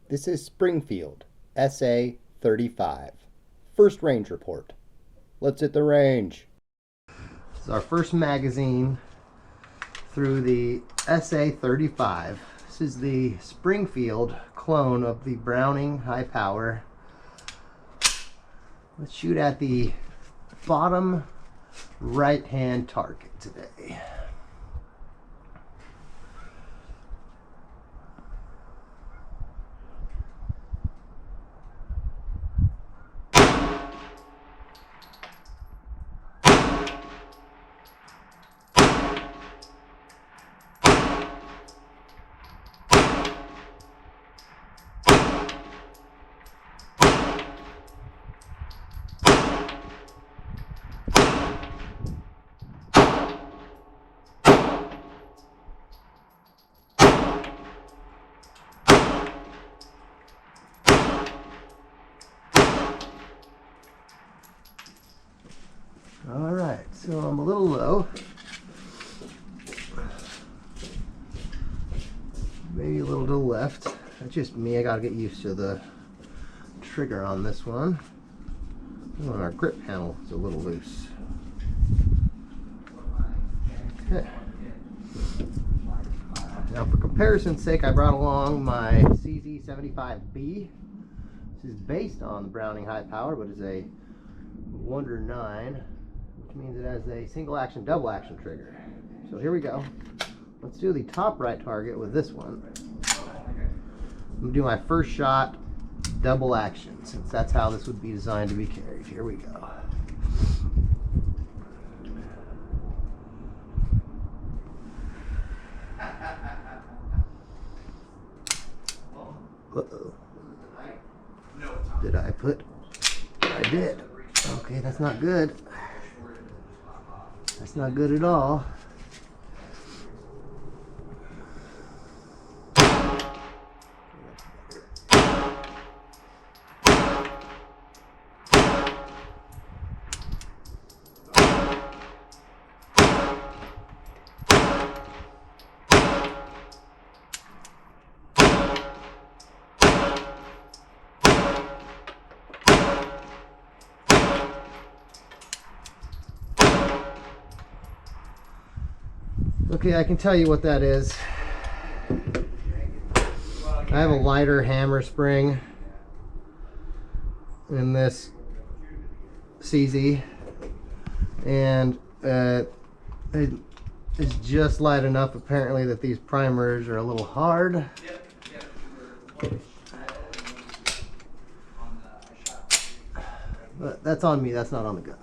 This is Springfield SA-35. First range report. Let's hit the range. This is our first magazine through the SA-35. This is the Springfield clone of the Browning high power. Let's shoot at the bottom right hand target today. Alright, so I'm a little low. Maybe a little to the left. That's just me. I gotta get used to the trigger on this one. Oh, our grip panel is a little loose. Okay. Now, for comparison's sake, I brought along my CZ-75B. This is based on the Browning high power, but is a Wonder 9. Means it has a single action double action trigger. So here we go. Let's do the top right target with this one. I'm gonna do my first shot double action, since that's how this would be designed to be carried. Here we go. Uh-oh. Did I put? I did. Okay, that's not good. That's not good at all. Okay, I can tell you what that is. I have a lighter hammer spring in this CZ, and it's just light enough apparently that these primers are a little hard. But that's on me, that's not on the gun.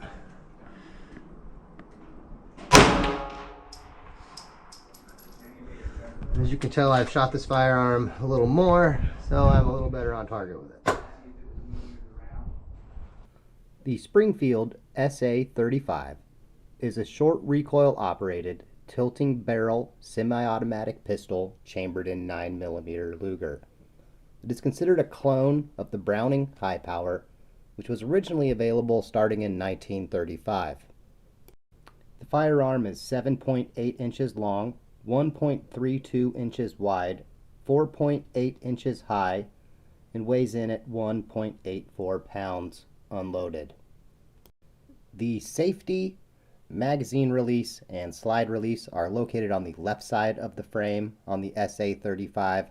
As you can tell, I've shot this firearm a little more, so I'm a little better on target with it. The Springfield SA-35 is a short recoil operated tilting barrel semi-automatic pistol chambered in 9mm Luger. It is considered a clone of the Browning high power, which was originally available starting in 1935. The firearm is 7.8 inches long, 1.32 inches wide, 4.8 inches high, and weighs in at 1.84 pounds unloaded. The safety, magazine release, and slide release are located on the left side of the frame on the SA-35.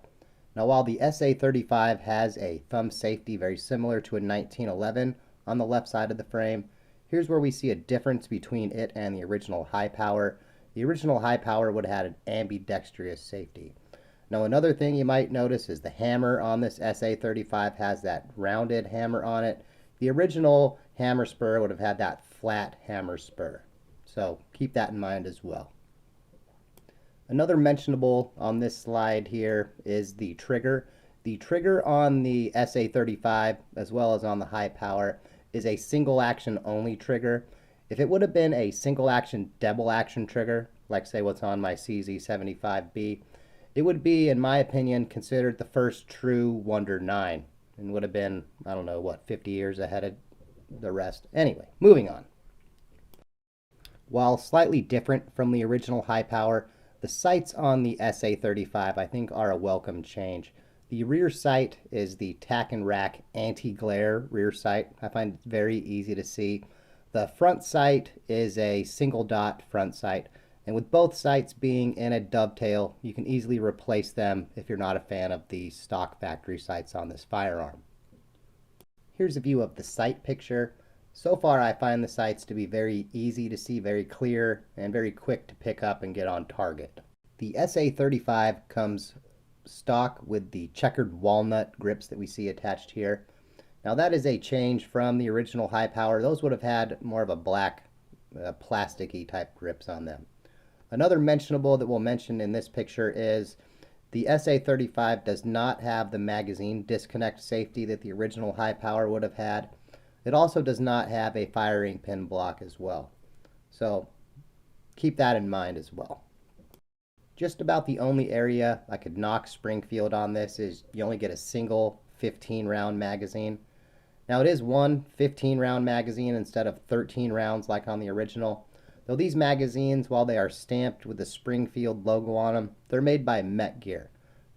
Now, while the SA-35 has a thumb safety very similar to a 1911 on the left side of the frame, here's where we see a difference between it and the original high power. The original high power would have had an ambidextrous safety. Now, another thing you might notice is the hammer on this SA-35 has that rounded hammer on it. The original hammer spur would have had that flat hammer spur. So keep that in mind as well. Another mentionable on this slide here is the trigger. The trigger on the SA-35 as well as on the high power is a single action only trigger. If it would have been a single action double action trigger, like say what's on my CZ-75B, it would be, in my opinion, considered the first true Wonder 9 and would have been, I don't know, what, 50 years ahead of the rest. Anyway, moving on. While slightly different from the original high power, the sights on the SA-35 I think are a welcome change. The rear sight is the tack and rack anti-glare rear sight. I find it very easy to see. The front sight is a single dot front sight, and with both sights being in a dovetail, you can easily replace them if you're not a fan of the stock factory sights on this firearm. Here's a view of the sight picture. So far I find the sights to be very easy to see, very clear, and very quick to pick up and get on target. The SA-35 comes stock with the checkered walnut grips that we see attached here. Now that is a change from the original high power. Those would have had more of a black plasticky type grips on them. Another mentionable that we'll mention in this picture is the SA-35 does not have the magazine disconnect safety that the original high power would have had. It also does not have a firing pin block as well. So keep that in mind as well. Just about the only area I could knock Springfield on this is you only get a single 15-round magazine. Now it is one 15-round magazine instead of 13 rounds like on the original. Though these magazines, while they are stamped with the Springfield logo on them, they're made by Met Gear.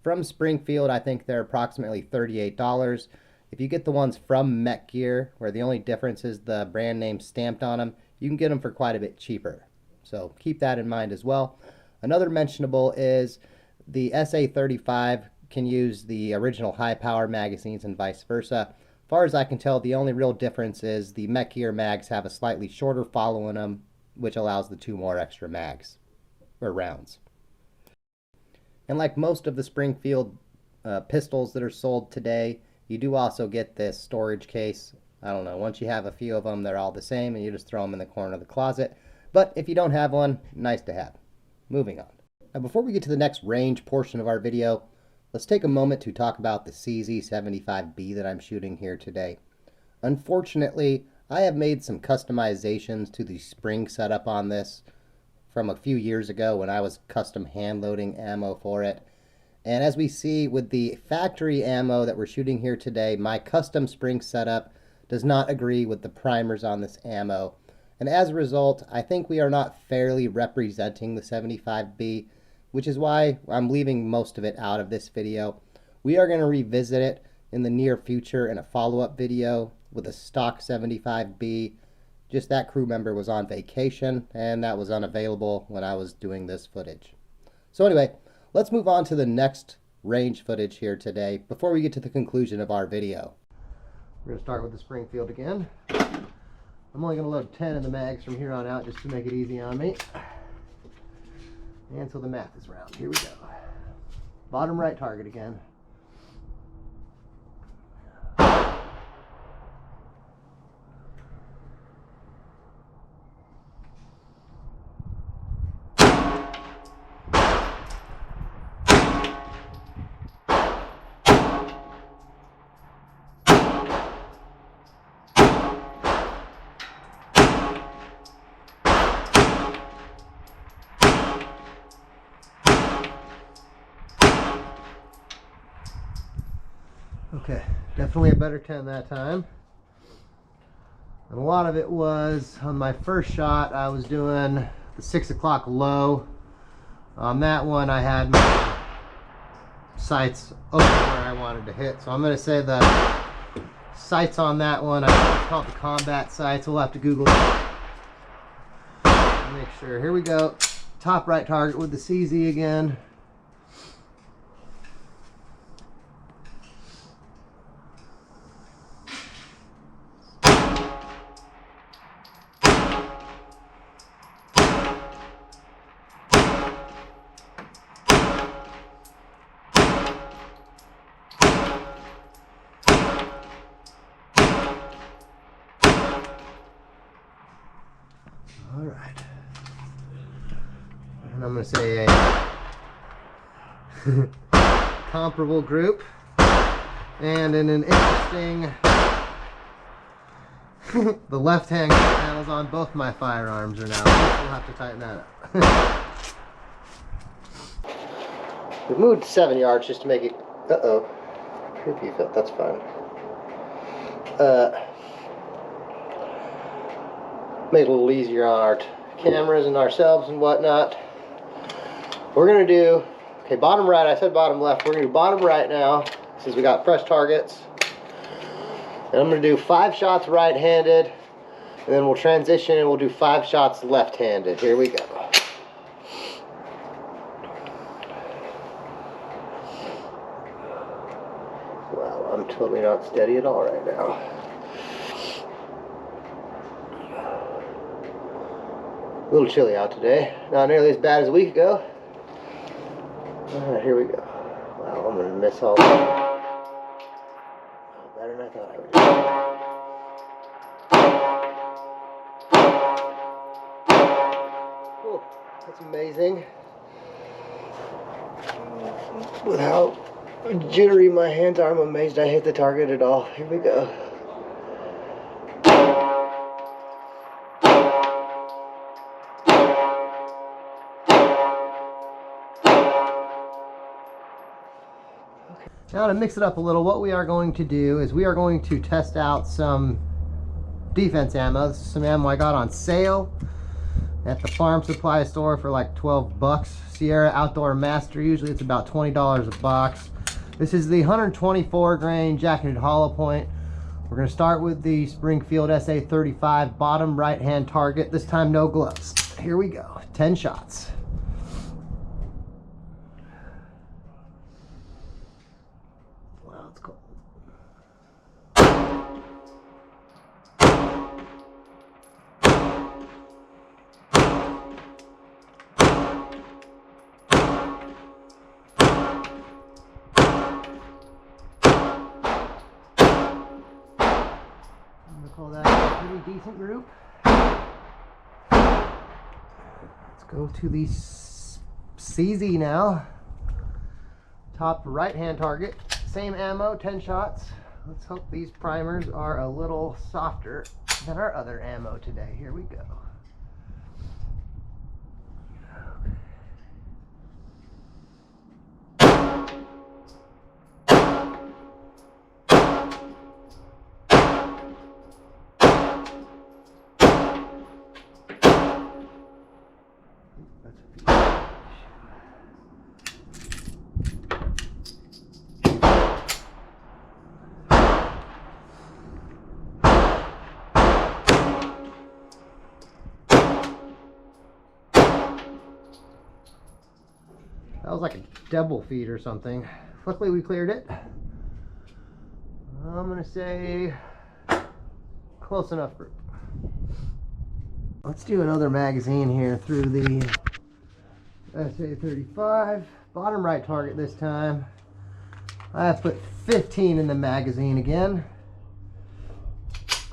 From Springfield, I think they're approximately $38. If you get the ones from Met Gear, where the only difference is the brand name stamped on them, you can get them for quite a bit cheaper. So keep that in mind as well. Another mentionable is the SA-35 can use the original high power magazines and vice versa. As far as I can tell, the only real difference is the Met Gear mags have a slightly shorter follow in them, which allows the 2 more extra mags, or rounds. And like most of the Springfield pistols that are sold today, you do also get this storage case. I don't know, once you have a few of them, they're all the same, and you just throw them in the corner of the closet. But if you don't have one, nice to have. Moving on. Now before we get to the next range portion of our video, let's take a moment to talk about the CZ75B that I'm shooting here today. Unfortunately, I have made some customizations to the spring setup on this from a few years ago when I was custom hand loading ammo for it. And as we see with the factory ammo that we're shooting here today, my custom spring setup does not agree with the primers on this ammo. And as a result, I think we are not fairly representing the 75B, which is why I'm leaving most of it out of this video. We are going to revisit it in the near future in a follow-up video with a stock 75B. Just that crew member was on vacation, and that was unavailable when I was doing this footage. So anyway, let's move on to the next range footage here today before we get to the conclusion of our video. We're going to start with the Springfield again. I'm only going to load 10 in the mags from here on out just to make it easy on me. And so the math is round. Here we go. Bottom right target again. Okay, definitely a better 10 that time. And a lot of it was on my first shot. I was doing the 6 o'clock low. On that one, I had my sights over where I wanted to hit. So I'm going to say the sights on that one, I call it the combat sights. We'll have to Google it. Make sure. Here we go. Top right target with the CZ again. Alright, and I'm going to say a comparable group, and in an interesting, the left hand panels on both my firearms are now. We'll have to tighten that up. We moved 7 yards just to make it, creepy fit, that's fine. Make it a little easier on our cameras and ourselves and whatnot. We're going to do, okay, bottom right, I said bottom left, we're going to do bottom right now, since we got fresh targets. And I'm going to do 5 shots right-handed, and then we'll transition and we'll do 5 shots left-handed. Here we go. Wow, I'm totally not steady at all right now. A little chilly out today. Not nearly as bad as a week ago. Alright, here we go. Wow, I'm going to miss all that. Better than I thought I would do. Whew, that's amazing. With how jittery my hands are, I'm amazed I hit the target at all. Here we go. Now to mix it up a little, what we are going to do is we are going to test out some defense ammo. This is some ammo I got on sale at the farm supply store for like 12 bucks. Sierra Outdoor Master, usually it's about $20 a box. This is the 124 grain jacketed hollow point. We're going to start with the Springfield SA-35 bottom right hand target. This time no gloves. Here we go, 10 shots. Wow, it's cold. Call that a pretty decent group. Let's go to the CZ now. Top right hand target. Same ammo, 10 shots. Let's hope these primers are a little softer than our other ammo today. Here we go. That was like a double feed or something. Luckily we cleared it. I'm gonna say close enough group. Let's do another magazine here through the SA-35. Bottom right target this time. I have put 15 in the magazine again.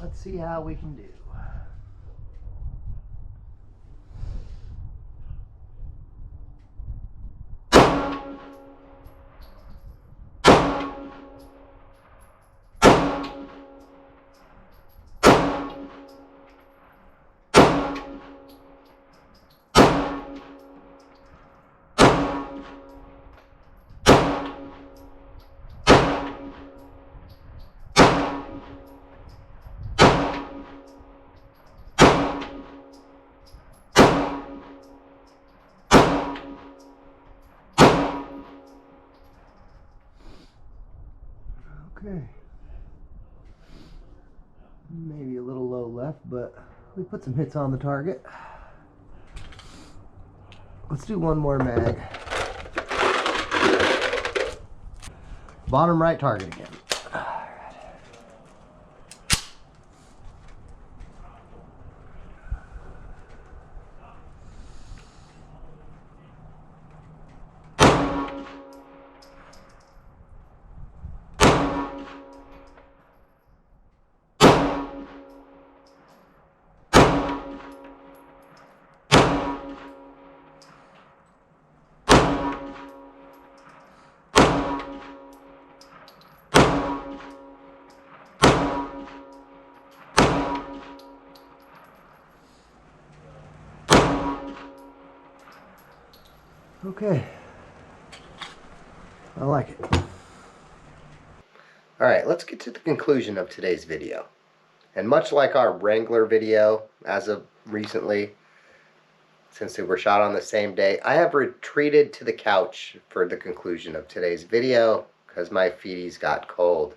Let's see how we can do. Okay, maybe a little low left, but we put some hits on the target. Let's do one more mag. Bottom right target again. Okay, I like it. Alright, let's get to the conclusion of today's video. And much like our Wrangler video, as of recently, since they were shot on the same day, I have retreated to the couch for the conclusion of today's video, because my feeties got cold.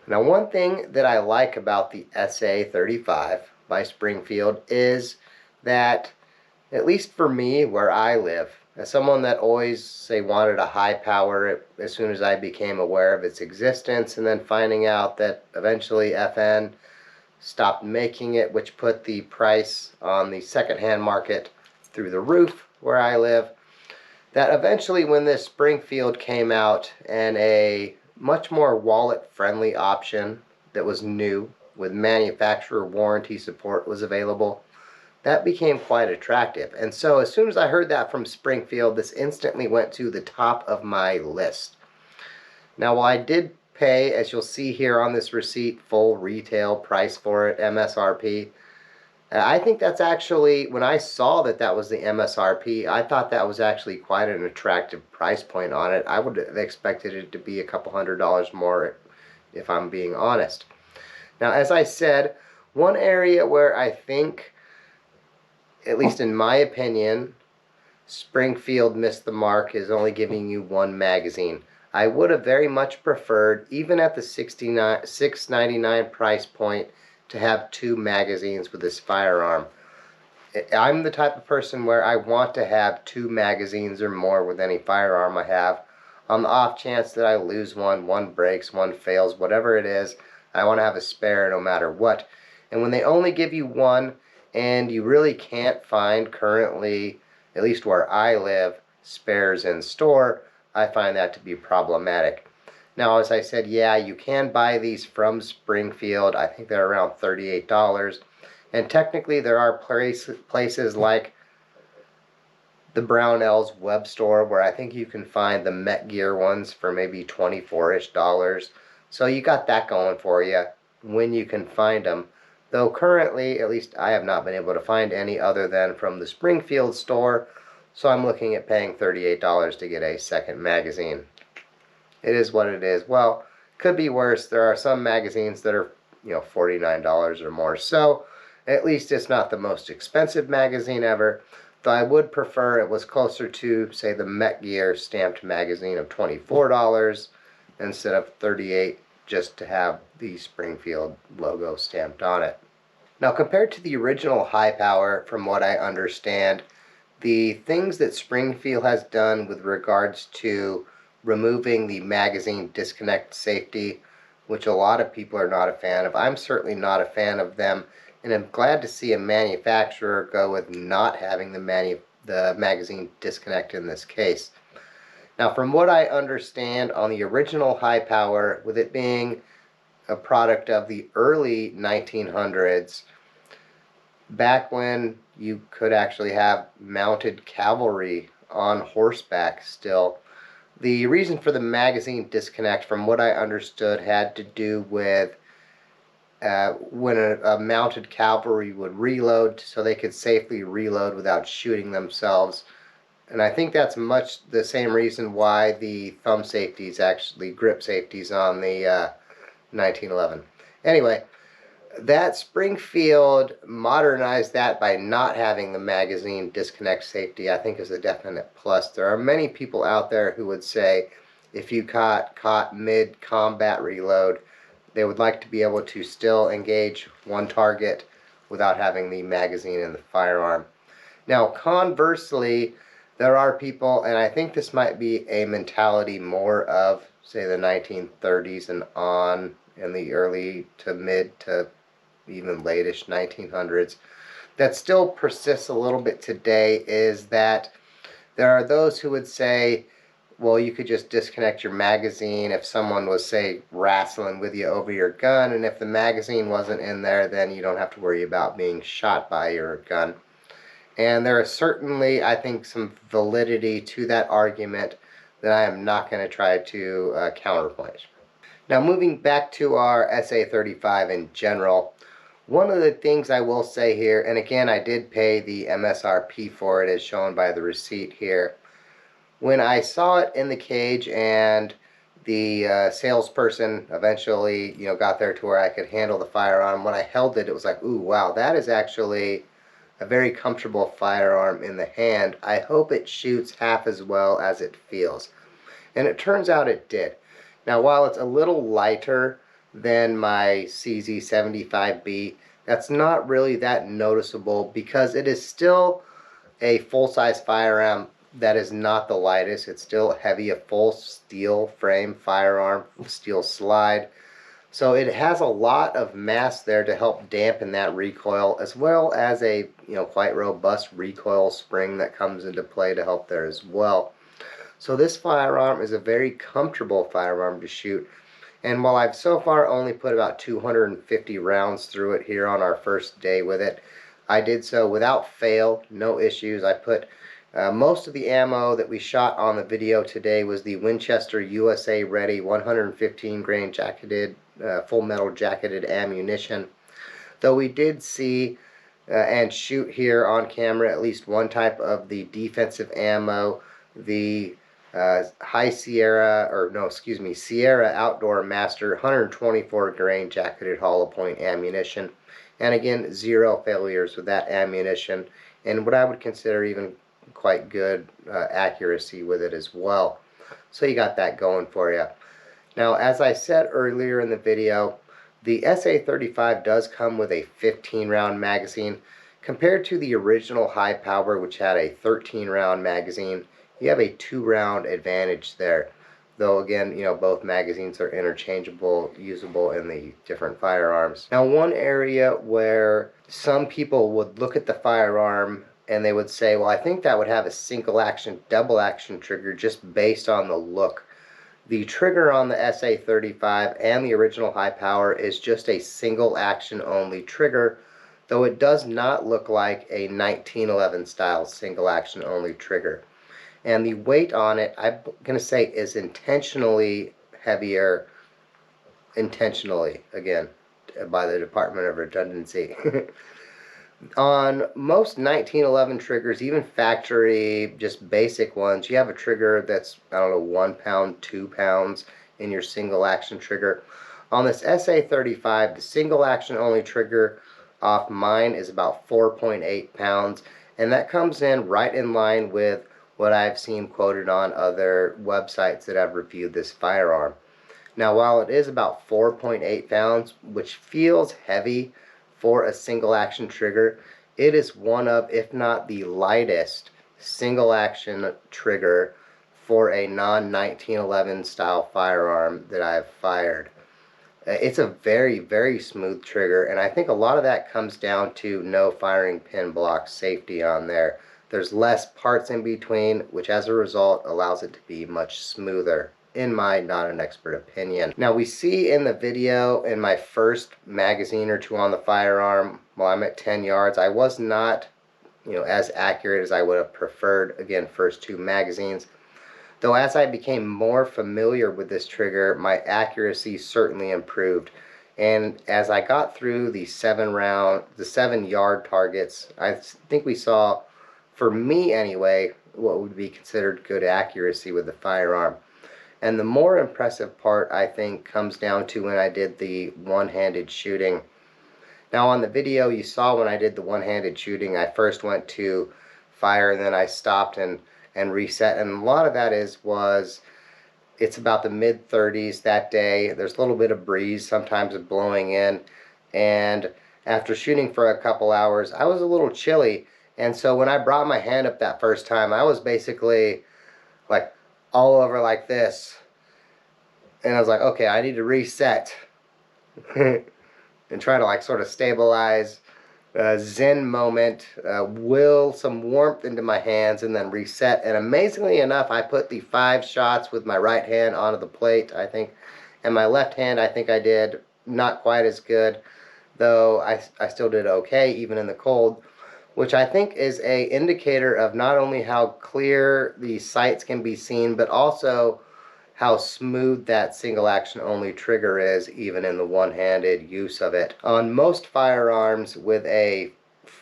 Now, one thing that I like about the SA-35 by Springfield is that, at least for me, where I live, as someone that always, say, wanted a high power as soon as I became aware of its existence, and then finding out that eventually FN stopped making it, which put the price on the secondhand market through the roof where I live, that eventually when this Springfield came out and a much more wallet-friendly option that was new with manufacturer warranty support was available, that became quite attractive. And so as soon as I heard that from Springfield, this instantly went to the top of my list. Now, while I did pay, as you'll see here on this receipt, full retail price for it, MSRP, I think that's actually, when I saw that that was the MSRP, I thought that was actually quite an attractive price point on it. I would have expected it to be a couple $100 more, if I'm being honest. Now, as I said, one area where I think, at least in my opinion, Springfield missed the mark is only giving you one magazine. I would have very much preferred, even at the $6.99 price point, to have two magazines with this firearm. I'm the type of person where I want to have two magazines or more with any firearm I have. On the off chance that I lose one, one breaks, one fails, whatever it is, I want to have a spare no matter what. And when they only give you one, and you really can't find currently, at least where I live, spares in store, I find that to be problematic. Now, as I said, yeah, you can buy these from Springfield. I think they're around $38. And technically, there are places like the Brownells web store where I think you can find the Met Gear ones for maybe $24-ish. So you got that going for you when you can find them. Though currently, at least I have not been able to find any other than from the Springfield store. So I'm looking at paying $38 to get a second magazine. It is what it is. Well, could be worse. There are some magazines that are, $49 or more. So at least it's not the most expensive magazine ever. Though I would prefer it was closer to, say, the Met Gear stamped magazine of $24 instead of $38, just to have the Springfield logo stamped on it. Now, compared to the original high power, from what I understand, the things that Springfield has done with regards to removing the magazine disconnect safety, which a lot of people are not a fan of, I'm certainly not a fan of them, and I'm glad to see a manufacturer go with not having the magazine disconnect in this case. Now, from what I understand on the original high power, with it being a product of the early 1900s, back when you could actually have mounted cavalry on horseback still, the reason for the magazine disconnect, from what I understood, had to do with when a mounted cavalry would reload, so they could safely reload without shooting themselves. And I think that's much the same reason why the thumb safeties, actually grip safeties, on the 1911. Anyway, that Springfield modernized that by not having the magazine disconnect safety, I think, is a definite plus. There are many people out there who would say if you caught mid-combat reload, they would like to be able to still engage one target without having the magazine in the firearm. Now, conversely, there are people, and I think this might be a mentality more of, say, the 1930s and on, in the early to mid to even late-ish 1900s, that still persists a little bit today, is that there are those who would say, well, you could just disconnect your magazine if someone was, say, wrestling with you over your gun, and if the magazine wasn't in there, then you don't have to worry about being shot by your gun. And there is certainly, I think, some validity to that argument that I am not going to try to counterpoint. Now, moving back to our SA-35 in general, one of the things I will say here, and again, I did pay the MSRP for it as shown by the receipt here. When I saw it in the cage and the salesperson eventually, got there to where I could handle the firearm, when I held it, it was like, ooh, wow, that is actually a very comfortable firearm in the hand. I hope it shoots half as well as it feels. And it turns out it did. Now, while it's a little lighter than my CZ75B, that's not really that noticeable because it is still a full-size firearm that is not the lightest. It's still heavy, a full steel frame firearm, steel slide. So it has a lot of mass there to help dampen that recoil, as well as a quite robust recoil spring that comes into play to help there as well. So this firearm is a very comfortable firearm to shoot. And while I've so far only put about 250 rounds through it here on our first day with it, I did so without fail, no issues. I put most of the ammo that we shot on the video today was the Winchester USA Ready 115 grain jacketed, full metal jacketed ammunition. Though we did see and shoot here on camera at least one type of the defensive ammo, the Sierra Outdoor Master 124 grain jacketed hollow point ammunition. And again, 0 failures with that ammunition, and what I would consider even quite good accuracy with it as well. So you got that going for you. Now, as I said earlier in the video, the SA-35 does come with a 15-round magazine. Compared to the original high power, which had a 13-round magazine, you have a 2-round advantage there. Though again, both magazines are interchangeable, usable in the different firearms. Now, one area where some people would look at the firearm and they would say, well, I think that would have a single action, double action trigger just based on the look. The trigger on the SA-35 and the original high power is just a single action only trigger, though it does not look like a 1911 style single action only trigger. And the weight on it, I'm going to say, is intentionally heavier, again, by the Department of Redundancy. On most 1911 triggers, even factory, just basic ones, you have a trigger that's, 1 pound, 2 pounds in your single action trigger. On this SA-35, the single action only trigger off mine is about 4.8 pounds, and that comes in right in line with what I've seen quoted on other websites that have reviewed this firearm. Now, while it is about 4.8 pounds, which feels heavy for a single action trigger, it is one of, if not the lightest, single action trigger for a non-1911 style firearm that I've fired. It's a very, very smooth trigger, and I think a lot of that comes down to no firing pin block safety on there. There's less parts in between, which as a result allows it to be much smoother, in my not an expert opinion. Now, we see in the video in my first magazine or two on the firearm, while I'm at 10 yards, I was not as accurate as I would have preferred, again, first 2 magazines. Though as I became more familiar with this trigger, my accuracy certainly improved. And as I got through the 7-yard targets, I think we saw, for me anyway, what would be considered good accuracy with the firearm. And the more impressive part, I think, comes down to when I did the one-handed shooting. Now, on the video you saw when I did the one-handed shooting, I first went to fire and then I stopped and reset. And a lot of that it's about the mid-30s that day. There's a little bit of breeze, sometimes it blowing in. And after shooting for a couple hours, I was a little chilly. And so when I brought my hand up that first time, I was basically like all over like this. And I was like, okay, I need to reset and try to sort of stabilize, zen moment, will some warmth into my hands, and then reset. And amazingly enough, I put the 5 shots with my right hand onto the plate, I think, and my left hand, I think I did not quite as good, though I still did okay, even in the cold, which I think is a indicator of not only how clear the sights can be seen, but also how smooth that single action only trigger is, even in the one-handed use of it. On most firearms with a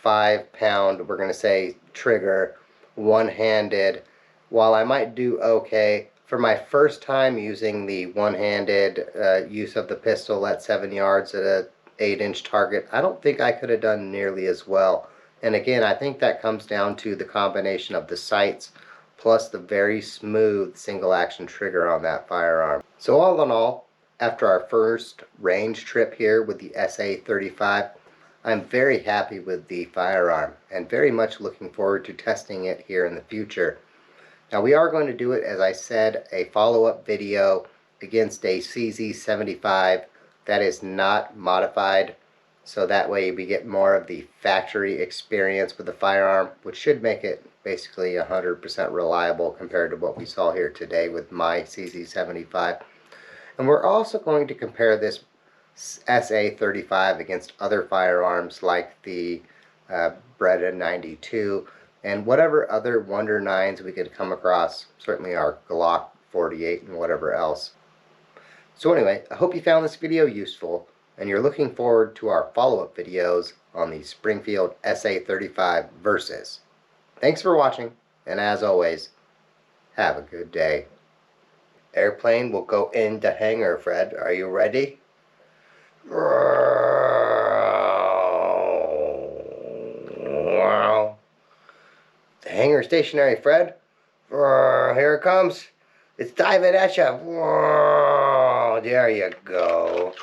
5-pound, we're going to say, trigger, one-handed, while I might do okay, for my first time using the one-handed use of the pistol at 7 yards at a 8-inch target, I don't think I could have done nearly as well. And again, I think that comes down to the combination of the sights plus the very smooth single action trigger on that firearm. So all in all, after our first range trip here with the SA-35, I'm very happy with the firearm and very much looking forward to testing it here in the future. Now we are going to do it, as I said, a follow-up video against a CZ75 that is not modified, so that way we get more of the factory experience with the firearm, which should make it basically 100% reliable compared to what we saw here today with my CZ75. And we're also going to compare this SA-35 against other firearms like the Beretta 92 and whatever other Wonder 9s we could come across, certainly our Glock 48 and whatever else. So anyway, I hope you found this video useful and you're looking forward to our follow-up videos on the Springfield SA-35 Versus. Thanks for watching, and as always, have a good day. Airplane will go into hangar, Fred. Are you ready? The hangar stationary, Fred. Here it comes. It's diving at you. There you go.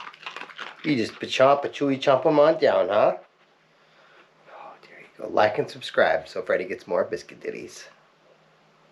You just chomp them on down, huh? Oh, there you go. Like and subscribe so Freddy gets more biscuit ditties.